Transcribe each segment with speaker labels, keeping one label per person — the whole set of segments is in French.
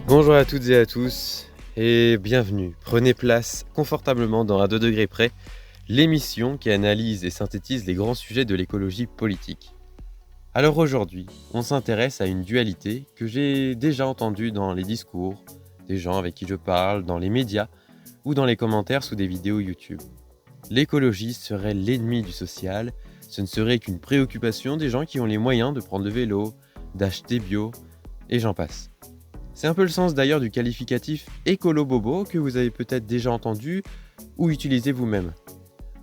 Speaker 1: Bonjour à toutes et à tous et bienvenue. Prenez place confortablement dans À 2 degrés près, l'émission qui analyse et synthétise les grands sujets de l'écologie politique. Alors aujourd'hui, on s'intéresse à une dualité que j'ai déjà entendue dans les discours, des gens avec qui je parle, dans les médias ou dans les commentaires sous des vidéos YouTube. L'écologie serait l'ennemi du social, ce ne serait qu'une préoccupation des gens qui ont les moyens de prendre le vélo, d'acheter bio, et j'en passe. C'est un peu le sens d'ailleurs du qualificatif écolo-bobo que vous avez peut-être déjà entendu ou utilisé vous-même.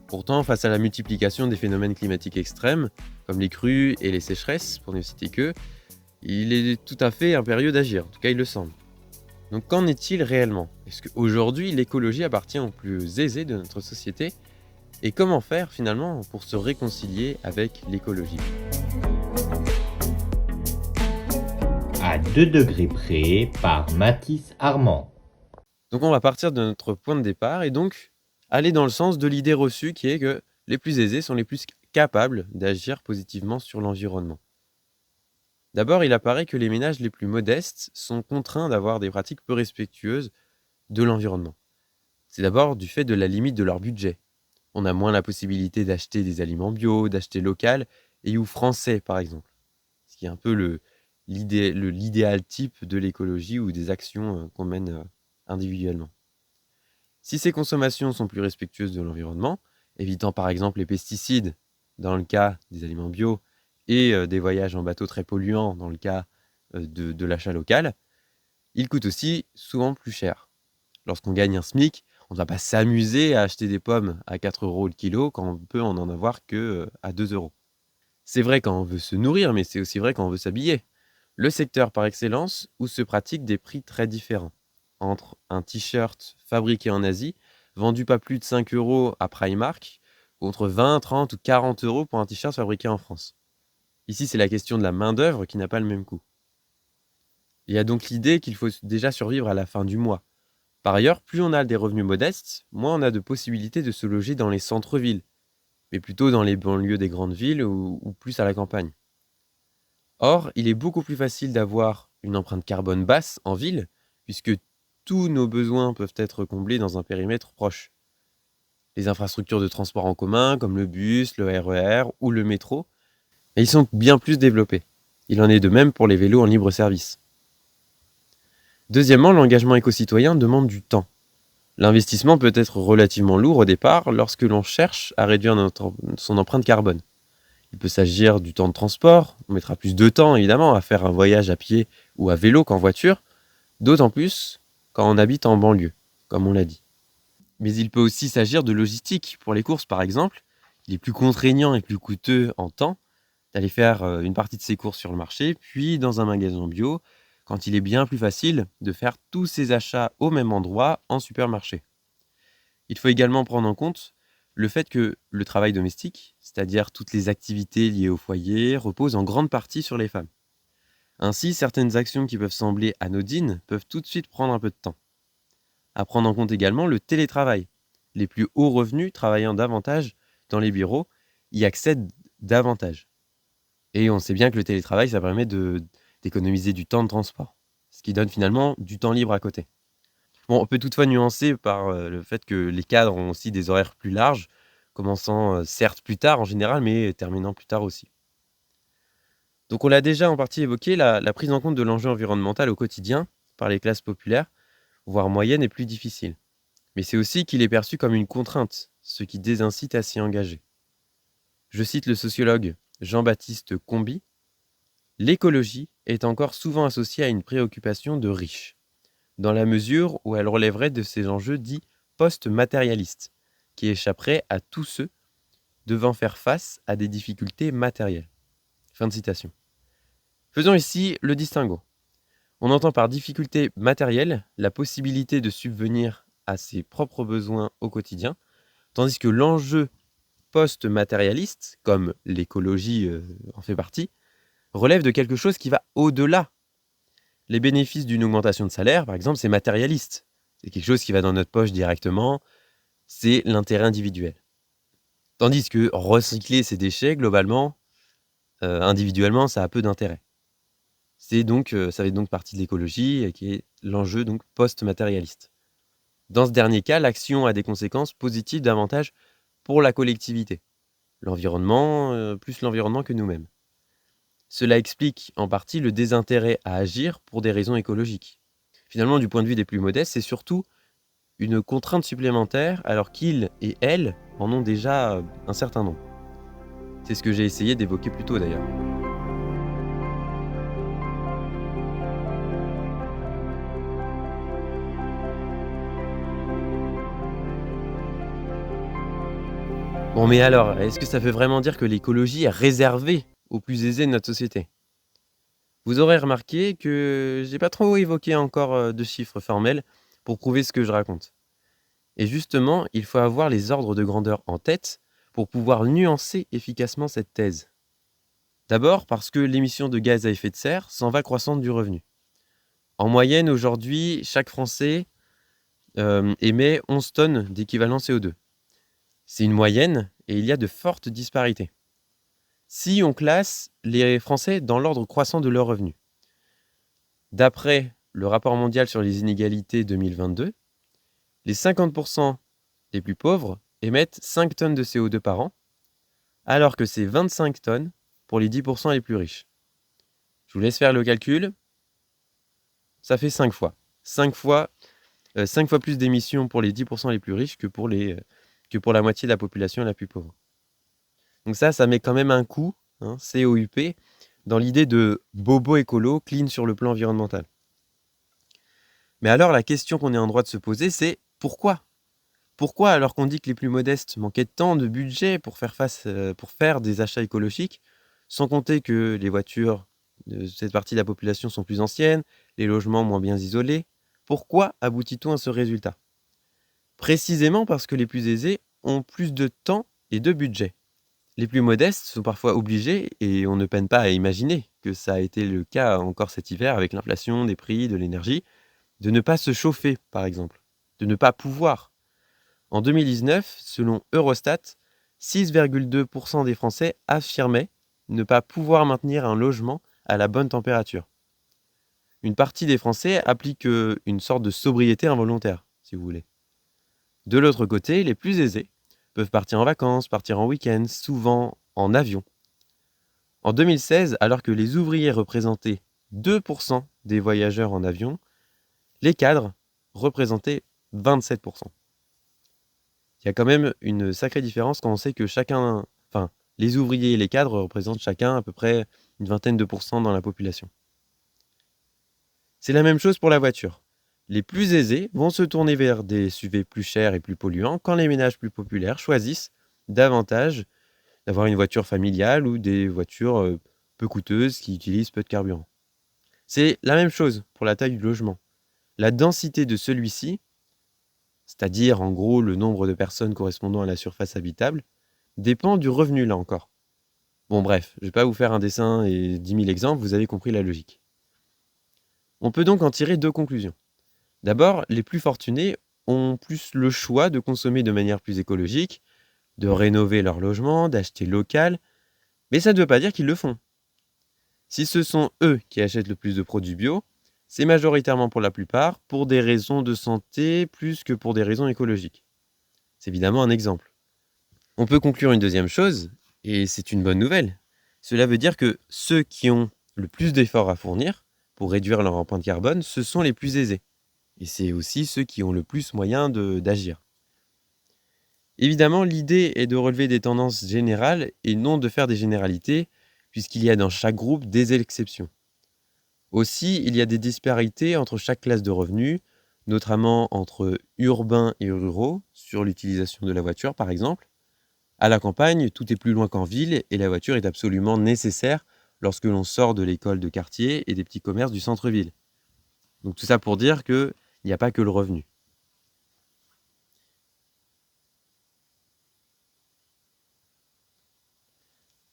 Speaker 1: Pourtant, face à la multiplication des phénomènes climatiques extrêmes, comme les crues et les sécheresses, pour ne citer que, il est tout à fait impérieux d'agir, en tout cas il le semble. Donc qu'en est-il réellement? Est-ce qu'aujourd'hui l'écologie appartient aux plus aisés de notre société? Et comment faire finalement pour se réconcilier avec l'écologie?
Speaker 2: À 2 degrés près par Mathis Armand.
Speaker 1: Donc on va partir de notre point de départ et donc aller dans le sens de l'idée reçue qui est que les plus aisés sont les plus capables d'agir positivement sur l'environnement. D'abord, il apparaît que les ménages les plus modestes sont contraints d'avoir des pratiques peu respectueuses de l'environnement. C'est d'abord du fait de la limite de leur budget. On a moins la possibilité d'acheter des aliments bio, d'acheter local et ou français par exemple. Ce qui est un peu l'idéal type de l'écologie ou des actions qu'on mène individuellement. Si ces consommations sont plus respectueuses de l'environnement, évitant par exemple les pesticides dans le cas des aliments bio et des voyages en bateau très polluants dans le cas de l'achat local, ils coûtent aussi souvent plus cher. Lorsqu'on gagne un SMIC, on ne va pas s'amuser à acheter des pommes à 4 € le kilo quand on peut en avoir que à 2 €. C'est vrai quand on veut se nourrir, mais c'est aussi vrai quand on veut s'habiller. Le secteur par excellence où se pratiquent des prix très différents. Entre un t-shirt fabriqué en Asie, vendu pas plus de 5 € à Primark, contre 20, 30 ou 40 € pour un t-shirt fabriqué en France. Ici, c'est la question de la main-d'œuvre qui n'a pas le même coût. Il y a donc l'idée qu'il faut déjà survivre à la fin du mois. Par ailleurs, plus on a des revenus modestes, moins on a de possibilités de se loger dans les centres-villes, mais plutôt dans les banlieues des grandes villes ou plus à la campagne. Or, il est beaucoup plus facile d'avoir une empreinte carbone basse en ville, puisque tous nos besoins peuvent être comblés dans un périmètre proche. Les infrastructures de transport en commun, comme le bus, le RER ou le métro, ils sont bien plus développés. Il en est de même pour les vélos en libre service. Deuxièmement, l'engagement éco-citoyen demande du temps. L'investissement peut être relativement lourd au départ lorsque l'on cherche à réduire son empreinte carbone. Il peut s'agir du temps de transport, on mettra plus de temps évidemment à faire un voyage à pied ou à vélo qu'en voiture, d'autant plus quand on habite en banlieue, comme on l'a dit. Mais il peut aussi s'agir de logistique. Pour les courses par exemple, il est plus contraignant et plus coûteux en temps d'aller faire une partie de ses courses sur le marché, puis dans un magasin bio, quand il est bien plus facile de faire tous ses achats au même endroit en supermarché. Il faut également prendre en compte le fait que le travail domestique, c'est-à-dire toutes les activités liées au foyer, repose en grande partie sur les femmes. Ainsi, certaines actions qui peuvent sembler anodines peuvent tout de suite prendre un peu de temps. À prendre en compte également le télétravail. Les plus hauts revenus travaillant davantage dans les bureaux y accèdent davantage. Et on sait bien que le télétravail, ça permet d'économiser du temps de transport, ce qui donne finalement du temps libre à côté. Bon, on peut toutefois nuancer par le fait que les cadres ont aussi des horaires plus larges, commençant certes plus tard en général, mais terminant plus tard aussi. Donc on l'a déjà en partie évoqué, la prise en compte de l'enjeu environnemental au quotidien par les classes populaires, voire moyennes, est plus difficile. Mais c'est aussi qu'il est perçu comme une contrainte, ce qui désincite à s'y engager. Je cite le sociologue Jean-Baptiste Comby: l'écologie est encore souvent associée à une préoccupation de riches, dans la mesure où elle relèverait de ces enjeux dits post-matérialistes, qui échapperaient à tous ceux devant faire face à des difficultés matérielles. Fin de citation. Faisons ici le distinguo. On entend par difficulté matérielle la possibilité de subvenir à ses propres besoins au quotidien, tandis que l'enjeu post-matérialiste, comme l'écologie en fait partie, relève de quelque chose qui va au-delà. Les bénéfices d'une augmentation de salaire, par exemple, c'est matérialiste. C'est quelque chose qui va dans notre poche directement, c'est l'intérêt individuel. Tandis que recycler ses déchets, globalement, individuellement, ça a peu d'intérêt. Ça fait donc partie de l'écologie, qui est l'enjeu donc post-matérialiste. Dans ce dernier cas, l'action a des conséquences positives davantage pour la collectivité, l'environnement, plus l'environnement que nous-mêmes. Cela explique en partie le désintérêt à agir pour des raisons écologiques. Finalement, du point de vue des plus modestes, c'est surtout une contrainte supplémentaire alors qu'ils et elles en ont déjà un certain nombre. C'est ce que j'ai essayé d'évoquer plus tôt d'ailleurs. Bon, mais alors, est-ce que ça veut vraiment dire que l'écologie est réservée aux plus aisés de notre société? Vous aurez remarqué que j'ai pas trop évoqué encore de chiffres formels pour prouver ce que je raconte. Et justement, il faut avoir les ordres de grandeur en tête pour pouvoir nuancer efficacement cette thèse. D'abord parce que l'émission de gaz à effet de serre s'en va croissante du revenu. En moyenne, aujourd'hui, chaque Français émet 11 tonnes d'équivalent CO2. C'est une moyenne et il y a de fortes disparités. Si on classe les Français dans l'ordre croissant de leurs revenus, d'après le rapport mondial sur les inégalités 2022, les 50% les plus pauvres émettent 5 tonnes de CO2 par an, alors que c'est 25 tonnes pour les 10% les plus riches. Je vous laisse faire le calcul. Ça fait 5 fois. 5 fois plus d'émissions pour les 10% les plus riches que pour la moitié de la population la plus pauvre. Donc ça met quand même un coup, COUP, dans l'idée de bobo écolo, clean sur le plan environnemental. Mais alors la question qu'on est en droit de se poser, c'est pourquoi ? Pourquoi, alors qu'on dit que les plus modestes manquaient de temps, de budget pour faire des achats écologiques, sans compter que les voitures de cette partie de la population sont plus anciennes, les logements moins bien isolés, pourquoi aboutit-on à ce résultat ? Précisément parce que les plus aisés ont plus de temps et de budget. Les plus modestes sont parfois obligés, et on ne peine pas à imaginer que ça a été le cas encore cet hiver avec l'inflation des prix de l'énergie, de ne pas se chauffer, par exemple, de ne pas pouvoir. En 2019, selon Eurostat, 6,2% des Français affirmaient ne pas pouvoir maintenir un logement à la bonne température. Une partie des Français applique une sorte de sobriété involontaire, si vous voulez. De l'autre côté, les plus aisés peuvent partir en vacances, partir en week-end, souvent en avion. En 2016, alors que les ouvriers représentaient 2% des voyageurs en avion, les cadres représentaient 27%. Il y a quand même une sacrée différence quand on sait que les ouvriers et les cadres représentent chacun à peu près une vingtaine de pourcents dans la population. C'est la même chose pour la voiture. Les plus aisés vont se tourner vers des SUV plus chers et plus polluants quand les ménages plus populaires choisissent davantage d'avoir une voiture familiale ou des voitures peu coûteuses qui utilisent peu de carburant. C'est la même chose pour la taille du logement. La densité de celui-ci, c'est-à-dire en gros le nombre de personnes correspondant à la surface habitable, dépend du revenu là encore. Bon bref, je ne vais pas vous faire un dessin et 10 000 exemples, vous avez compris la logique. On peut donc en tirer deux conclusions. D'abord, les plus fortunés ont plus le choix de consommer de manière plus écologique, de rénover leur logement, d'acheter local, mais ça ne veut pas dire qu'ils le font. Si ce sont eux qui achètent le plus de produits bio, c'est majoritairement pour la plupart pour des raisons de santé plus que pour des raisons écologiques. C'est évidemment un exemple. On peut conclure une deuxième chose, et c'est une bonne nouvelle. Cela veut dire que ceux qui ont le plus d'efforts à fournir pour réduire leur empreinte carbone, ce sont les plus aisés. Et c'est aussi ceux qui ont le plus moyen d'agir. Évidemment, l'idée est de relever des tendances générales et non de faire des généralités, puisqu'il y a dans chaque groupe des exceptions. Aussi, il y a des disparités entre chaque classe de revenus, notamment entre urbains et ruraux, sur l'utilisation de la voiture par exemple. À la campagne, tout est plus loin qu'en ville et la voiture est absolument nécessaire lorsque l'on sort de l'école de quartier et des petits commerces du centre-ville. Donc tout ça pour dire qu'il n'y a pas que le revenu.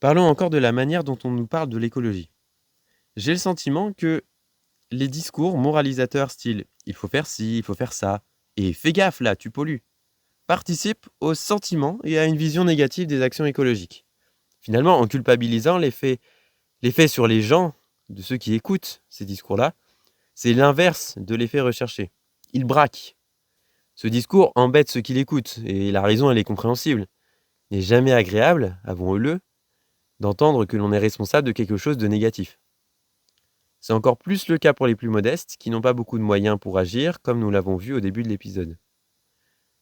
Speaker 1: Parlons encore de la manière dont on nous parle de l'écologie. J'ai le sentiment que les discours moralisateurs style « il faut faire ci, il faut faire ça » et « fais gaffe là, tu pollues » participent au sentiment et à une vision négative des actions écologiques. Finalement, en culpabilisant l'effet sur les gens de ceux qui écoutent ces discours-là, c'est l'inverse de l'effet recherché. Il braque. Ce discours embête ceux qui l'écoutent, et la raison elle est compréhensible. Il n'est jamais agréable, avouons-le, d'entendre que l'on est responsable de quelque chose de négatif. C'est encore plus le cas pour les plus modestes, qui n'ont pas beaucoup de moyens pour agir, comme nous l'avons vu au début de l'épisode.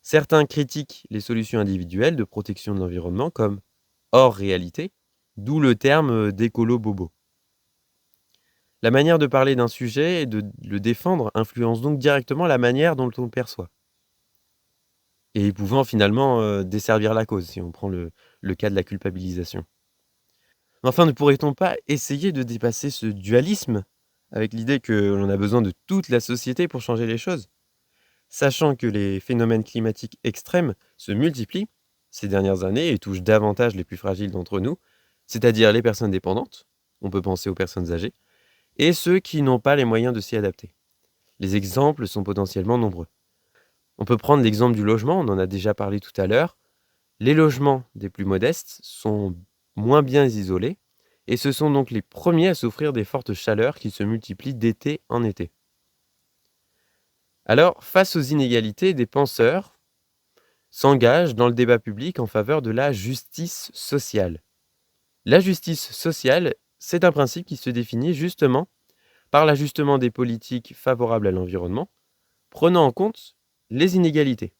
Speaker 1: Certains critiquent les solutions individuelles de protection de l'environnement comme hors réalité, d'où le terme d'écolo bobo. La manière de parler d'un sujet et de le défendre influence donc directement la manière dont on le perçoit. Et pouvant finalement desservir la cause, si on prend le cas de la culpabilisation. Enfin, ne pourrait-on pas essayer de dépasser ce dualisme avec l'idée que l'on a besoin de toute la société pour changer les choses ? Sachant que les phénomènes climatiques extrêmes se multiplient ces dernières années et touchent davantage les plus fragiles d'entre nous, c'est-à-dire les personnes dépendantes, on peut penser aux personnes âgées, et ceux qui n'ont pas les moyens de s'y adapter. Les exemples sont potentiellement nombreux. On peut prendre l'exemple du logement, on en a déjà parlé tout à l'heure. Les logements des plus modestes sont moins bien isolés, et ce sont donc les premiers à souffrir des fortes chaleurs qui se multiplient d'été en été. Alors, face aux inégalités, des penseurs s'engagent dans le débat public en faveur de la justice sociale. La justice sociale, c'est un principe qui se définit justement par l'ajustement des politiques favorables à l'environnement, prenant en compte les inégalités.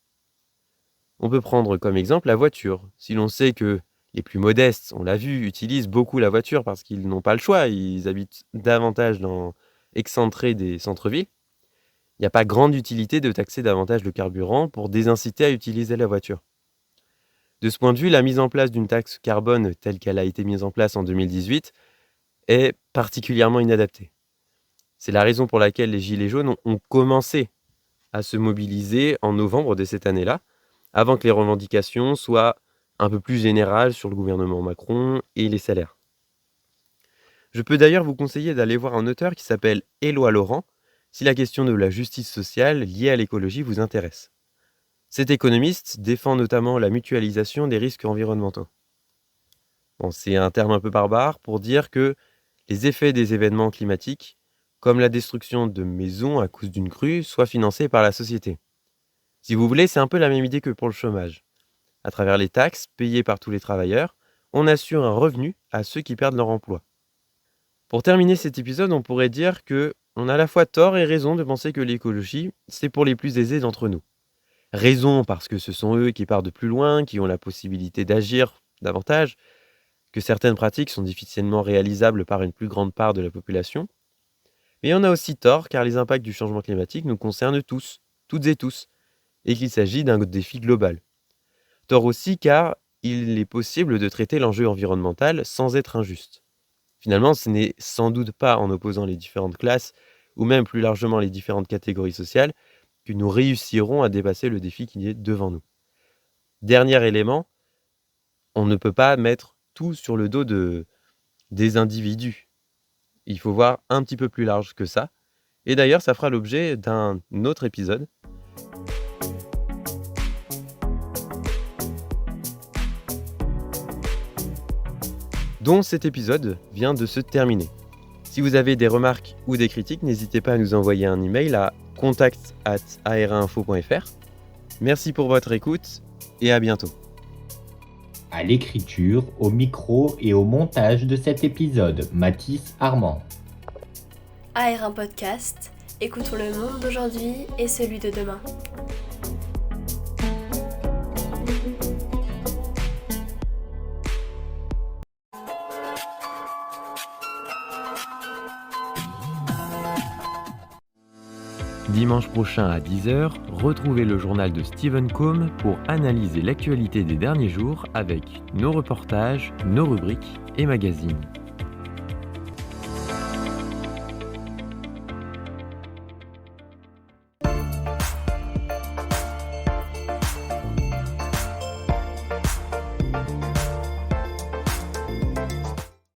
Speaker 1: On peut prendre comme exemple la voiture. Si l'on sait que les plus modestes, on l'a vu, utilisent beaucoup la voiture parce qu'ils n'ont pas le choix, ils habitent davantage excentrés des centres-villes, il n'y a pas grande utilité de taxer davantage le carburant pour désinciter à utiliser la voiture. De ce point de vue, la mise en place d'une taxe carbone telle qu'elle a été mise en place en 2018 est particulièrement inadaptée. C'est la raison pour laquelle les Gilets jaunes ont commencé à se mobiliser en novembre de cette année-là, avant que les revendications soient un peu plus générales sur le gouvernement Macron et les salaires. Je peux d'ailleurs vous conseiller d'aller voir un auteur qui s'appelle Éloi Laurent, si la question de la justice sociale liée à l'écologie vous intéresse. Cet économiste défend notamment la mutualisation des risques environnementaux. Bon, c'est un terme un peu barbare pour dire que les effets des événements climatiques, comme la destruction de maisons à cause d'une crue, soient financés par la société. Si vous voulez, c'est un peu la même idée que pour le chômage. À travers les taxes payées par tous les travailleurs, on assure un revenu à ceux qui perdent leur emploi. Pour terminer cet épisode, on pourrait dire que on a à la fois tort et raison de penser que l'écologie, c'est pour les plus aisés d'entre nous. Raison parce que ce sont eux qui partent de plus loin, qui ont la possibilité d'agir davantage, que certaines pratiques sont difficilement réalisables par une plus grande part de la population. Mais on a aussi tort car les impacts du changement climatique nous concernent tous, toutes et tous, et qu'il s'agit d'un défi global. Tort aussi car il est possible de traiter l'enjeu environnemental sans être injuste. Finalement, ce n'est sans doute pas en opposant les différentes classes, ou même plus largement les différentes catégories sociales, que nous réussirons à dépasser le défi qui est devant nous. Dernier élément, on ne peut pas mettre tout sur le dos des individus. Il faut voir un petit peu plus large que ça. Et d'ailleurs, ça fera l'objet d'un autre épisode. Dont cet épisode vient de se terminer. Si vous avez des remarques ou des critiques, n'hésitez pas à nous envoyer un email à contact@arainfo.fr. Merci pour votre écoute et à bientôt.
Speaker 2: À l'écriture, au micro et au montage de cet épisode, Mathis Armand.
Speaker 3: AR1 Podcast, écoutons le monde d'aujourd'hui et celui de demain.
Speaker 1: Dimanche prochain à 10h, retrouvez le journal de Stephen Combe pour analyser l'actualité des derniers jours avec nos reportages, nos rubriques et magazines.